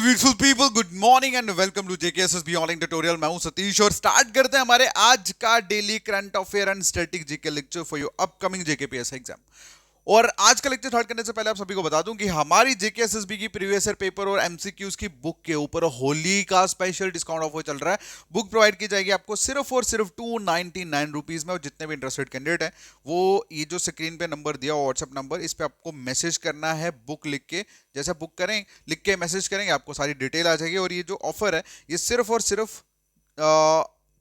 Beautiful people, good morning and welcome to JKSSB online tutorial. मैं हूं सतीश और start करते हैं हमारे आज का daily current affair and static GK lecture for your upcoming JKPS exam. और आज का लेक्चर स्टार्ट करने से पहले आप सभी को बता दूं कि हमारी जेकेएसएसबी की प्रीवियस ईयर पेपर और एमसीक्यूज की बुक के ऊपर होली का स्पेशल डिस्काउंट ऑफर चल रहा है। बुक प्रोवाइड की जाएगी आपको सिर्फ और सिर्फ 299 रुपीज में। और जितने भी इंटरेस्टेड कैंडिडेट हैं वो ये जो स्क्रीन पे नंबर दिया व्हाट्सएप नंबर, इस पे आपको मैसेज करना है बुक लिख के। जैसे बुक करें, लिख के मैसेज करेंगे, आपको सारी डिटेल आ जाएगी। और ये जो ऑफर है ये सिर्फ और सिर्फ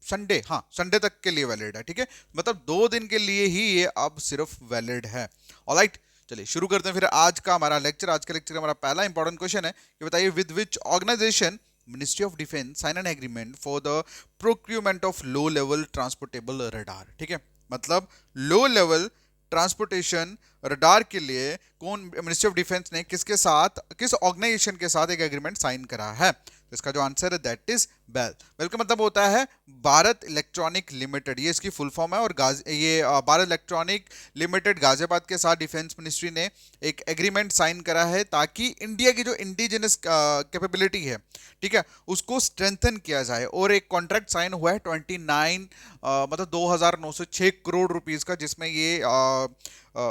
संडे, हाँ संडे तक के लिए वैलिड है, ठीक है। मतलब 2 दिन के लिए ही ये अब सिर्फ वैलिड है। ऑलराइट, चलिए शुरू करते हैं फिर आज का हमारा लेक्चर। आज का लेक्चर का हमारा पहला इंपॉर्टेंट क्वेश्चन है कि बताइए with which organisation ministry of defence sign an agreement for the procurement of low level transportable radar. ठीक है, मतलब लो लेवल ट्रांसपोर्टेशन रडार के लिए कौन, मिनिस्ट्री ऑफ डिफेंस ने किसके साथ, किस ऑर्गेनाइजेशन के साथ एक एग्रीमेंट साइन करा है। तो इसका जो आंसर है दैट इज बेल। बेल का मतलब होता है भारत इलेक्ट्रॉनिक लिमिटेड, ये इसकी फुल फॉर्म है। और भारत इलेक्ट्रॉनिक लिमिटेड गाजियाबाद के साथ डिफेंस मिनिस्ट्री ने एक एग्रीमेंट साइन करा है ताकि इंडिया की जो इंडिजिनस कैपेबिलिटी है, ठीक है, उसको स्ट्रेंथन किया जाए। और एक कॉन्ट्रैक्ट साइन हुआ है 29 मतलब 2906 करोड़ रुपीस का, जिसमें ये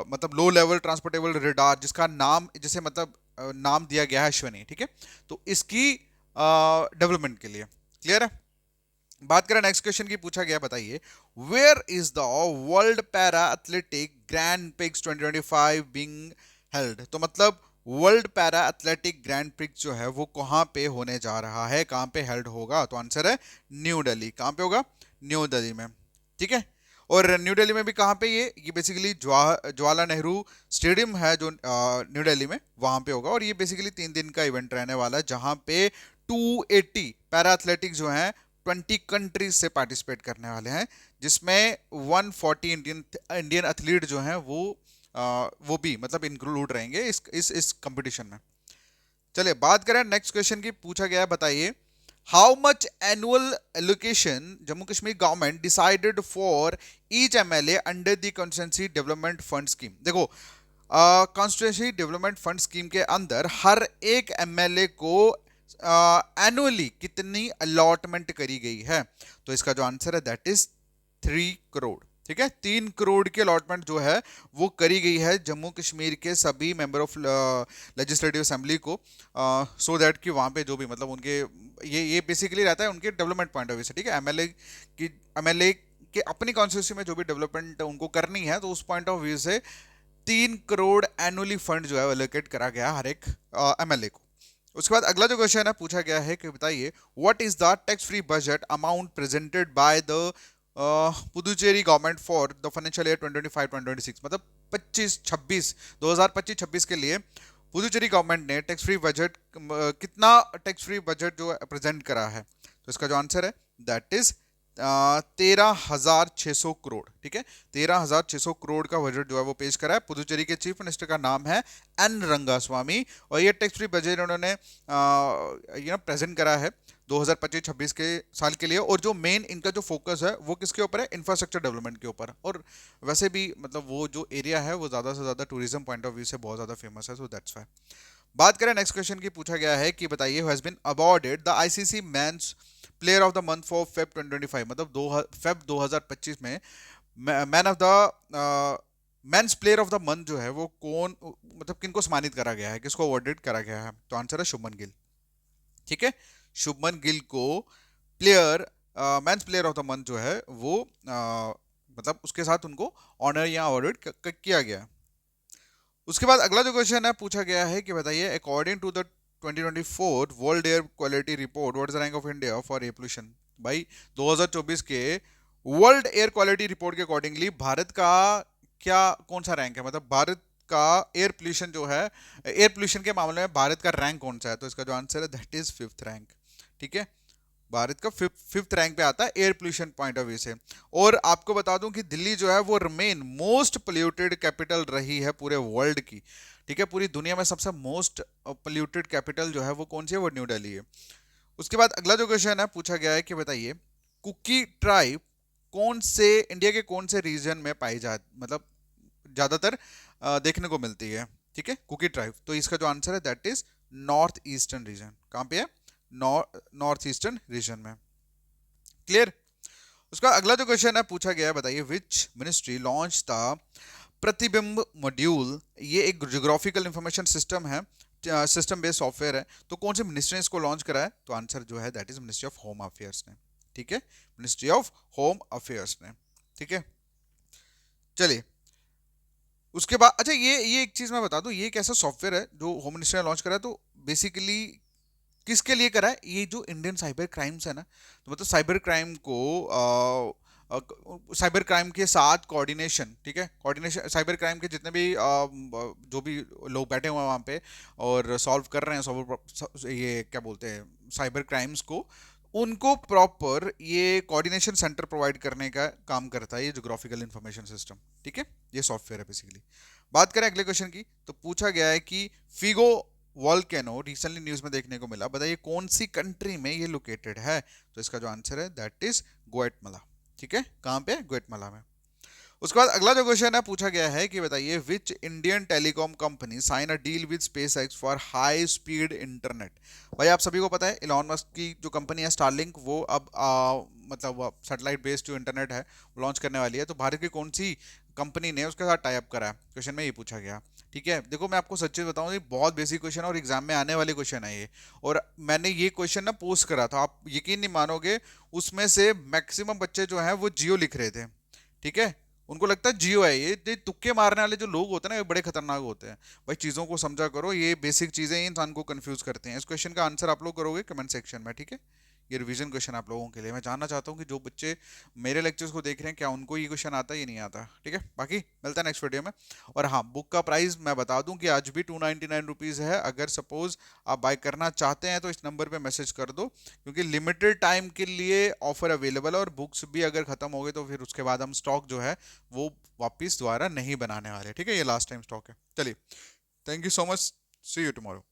मतलब लो लेवल ट्रांसपोर्टेबल रडार, जिसका नाम, जिसे मतलब नाम दिया गया है अश्विनी, ठीक है। तो इसकी डेवलपमेंट के लिए क्लियर है। बात करें नेक्स्ट क्वेश्चन की, पूछा गया बताइए where is the world para athletic grand prix 2025 being held. तो मतलब world para athletic grand prix जो है वो कहां पे होने जा रहा है, कहां पे हेल्ड होगा। तो आंसर है न्यू दिल्ली। कहां पे होगा? न्यू दिल्ली में, ठीक है। और न्यू दिल्ली में भी कहां पे, ये बेसिकली जवाहरलाल नेहरू स्टेडियम है जो न्यू दिल्ली में, वहां पे होगा। और ये बेसिकली 3 दिन का इवेंट रहने वाला है जहां पे 280 पैरा एथलेटिक जो हैं 20 कंट्रीज से पार्टिसिपेट करने वाले हैं, जिसमें 140 इंडियन एथलीट जो हैं वो भी मतलब इंक्लूड रहेंगे इस कंपटीशन में। चलिए बात करें नेक्स्ट क्वेश्चन की, पूछा गया है बताइए how much annual allocation Jammu Kashmir government decided for each MLA under the constituency development fund scheme. देखो कॉन्स्टिट्यूंसी डेवलपमेंट फंड स्कीम के अंदर हर एक एमएलए को एनुअली कितनी अलॉटमेंट करी गई है। तो इसका जो आंसर है दैट इज 3 करोड़, ठीक है। 3 करोड़ की अलॉटमेंट जो है वो करी गई है जम्मू कश्मीर के सभी मेंबर ऑफ लेजिस्लेटिव असेंबली को, सो दैट कि वहाँ पे जो भी मतलब उनके ये बेसिकली रहता है उनके डेवलपमेंट पॉइंट ऑफ व्यू से, ठीक है। एमएलए के अपनी कॉन्स्टिट्यूंसी में जो भी डेवलपमेंट उनको करनी है, तो उस पॉइंट ऑफ व्यू से 3 करोड़ एनुअली फंड जो है एलोकेट करा गया हर एक एमएलए को। उसके बाद अगला जो क्वेश्चन है पूछा गया है कि बताइए what is the tax free budget amount presented by the Puducherry government for the financial year 2025-2026। मतलब 2025-26 के लिए पुदुचेरी गवर्नमेंट ने टैक्स फ्री बजट कितना टैक्स फ्री बजट जो प्रेजेंट करा है। तो इसका जो आंसर है दैट इज 13,600 करोड़, ठीक है। 13,600 करोड़ का बजट जो है वो पेश करा है। पुदुचेरी के चीफ मिनिस्टर का नाम है एन रंगास्वामी, और ये टैक्स फ्री बजट उन्होंने प्रेजेंट करा है 2025-26 के साल के लिए। और जो मेन इनका जो फोकस है वो किसके ऊपर है? इंफ्रास्ट्रक्चर डेवलपमेंट के ऊपर। और वैसे भी मतलब वो जो एरिया है वो ज़्यादा से ज़्यादा टूरिज्म पॉइंट ऑफ व्यू से बहुत ज़्यादा फेमस है, सो दैट्स वाई। बात करें नेक्स्ट क्वेश्चन की, पूछा गया है कि बताइए who has been awarded the ICC men's player of the month for Feb 2025। मतलब फेब 2025 में man of the men's player of the month जो है वो कौन, मतलब किनको सम्मानित करा गया है, किसको अवॉर्डेड करा गया है। तो आंसर है शुभमन गिल, ठीक है। शुभमन गिल को player mains player of the month जो है वो मतलब उसके साथ उनको ऑनर या अवॉर्डेड किया गया। उसके बाद अगला जो क्वेश्चन है पूछा गया है कि बताइए according to the 2024 world air quality report what is the rank of India for air pollution. भाई 2024 के वर्ल्ड एयर क्वालिटी रिपोर्ट के अकॉर्डिंगली भारत का क्या, कौन सा रैंक है, मतलब भारत का एयर पोल्यूशन जो है, एयर पोल्यूशन के मामले में भारत का रैंक कौन सा है। तो इसका जो आंसर है दैट इज 5th रैंक, ठीक है। भारत का 5th रैंक पे आता है air pollution point of view से। और आपको बता दूं कि दिल्ली जो है वो रिमेन मोस्ट पोल्यूटेड कैपिटल रही है पूरे वर्ल्ड की, ठीक है। पूरी दुनिया में सबसे मोस्ट पोल्यूटेड कैपिटल जो है वो कौन सी है? वो न्यू दिल्ली है। उसके बाद अगला जो क्वेश्चन है पूछा गया है कि बताइए कुकी ट्राइब कौन से, इंडिया के कौन से रीजन में पाई मतलब ज्यादातर देखने को मिलती है, ठीक है, कुकी ट्राइब। तो इसका जो आंसर है that is north eastern region. कहाँ पे है? नॉर्थ ईस्टर्न रीजन में। क्लियर? उसका अगला जो क्वेश्चन है पूछा गया है, बताइए विच मिनिस्ट्री लॉन्च द प्रतिबिंब मॉड्यूल। ये एक ज्योग्राफिकल इंफॉर्मेशन सिस्टम है, सिस्टम बेस्ड सॉफ्टवेयर है। तो कौन से मिनिस्ट्री ने इसको लॉन्च करा है? तो आंसर जो है that is ministry of home affairs ने। ठीक है, मिनिस्ट्री ऑफ होम अफेयर्स ने। ठीक है, चलिए उसके बाद अच्छा ये एक चीज मैं बता दूं, ये एक ऐसा सॉफ्टवेयर है जो होम मिनिस्ट्री ने लॉन्च करा है। तो बेसिकली किसके लिए करा है? ये जो इंडियन साइबर क्राइम्स है ना, तो मतलब साइबर क्राइम को साइबर क्राइम के साथ कोऑर्डिनेशन, ठीक है, कोऑर्डिनेशन साइबर क्राइम के जितने भी जो भी लोग बैठे हुए हैं वहाँ पे और सॉल्व कर रहे हैं ये क्या बोलते हैं साइबर क्राइम्स को, उनको प्रॉपर ये कोऑर्डिनेशन सेंटर प्रोवाइड करने का काम करता है ये ज्योग्राफिकल इंफॉर्मेशन सिस्टम। ठीक है, ये सॉफ्टवेयर है बेसिकली। बात करें अगले क्वेश्चन की, तो पूछा गया है कि फिगो वॉल्केनो रिसेंटली न्यूज में देखने को मिला, बताइए कौन सी कंट्री में ये लोकेटेड है? तो इसका जो आंसर है दैट इज ग्वाटेमाला। ठीक है, कहाँ पे? ग्वाटेमाला में। उसके बाद अगला जो क्वेश्चन है पूछा गया है कि बताइए which Indian telecom company sign a deal with SpaceX for high speed internet. भाई आप सभी को पता है इलॉन मस्क की जो कंपनी है स्टारलिंक, वो अब मतलब सैटेलाइट बेस्ड जो इंटरनेट है वो लॉन्च करने वाली है। तो भारत की कौन सी कंपनी ने उसके साथ टाई अप करा है? क्वेश्चन में ये पूछा गया। ठीक है, देखो मैं आपको सच्ची बताऊं, ये बहुत बेसिक क्वेश्चन है और एग्जाम में आने वाले क्वेश्चन है ये। और मैंने ये क्वेश्चन ना पोस्ट करा था, आप यकीन नहीं मानोगे, उसमें से मैक्सिमम बच्चे जो हैं वो जियो लिख रहे थे। ठीक है, उनको लगता है जियो है। ये तुक्के मारने वाले जो लोग होते हैं ना, ये बड़े खतरनाक होते हैं। भाई चीज़ों को समझा करो, ये बेसिक चीज़ें ही इंसान को कंफ्यूज करते हैं। इस क्वेश्चन का आंसर आप लोग करोगे कमेंट सेक्शन में। ठीक है, ये रिवीजन क्वेश्चन आप लोगों के लिए। मैं जानना चाहता हूँ कि जो बच्चे मेरे लेक्चर्स को देख रहे हैं क्या उनको ये क्वेश्चन आता है, ये नहीं आता। ठीक है, बाकी मिलता है नेक्स्ट वीडियो में। और हाँ, बुक का प्राइस मैं बता दूं कि आज भी 299 रुपीज़ है। अगर सपोज आप बाय करना चाहते हैं तो इस नंबर पे मैसेज कर दो, क्योंकि लिमिटेड टाइम के लिए ऑफर अवेलेबल है और बुक्स भी अगर खत्म हो गए तो फिर उसके बाद हम स्टॉक जो है वो वापस दोबारा नहीं बनाने वाले। ठीक है, ये लास्ट टाइम स्टॉक है। चलिए, thank you so much, see you tomorrow.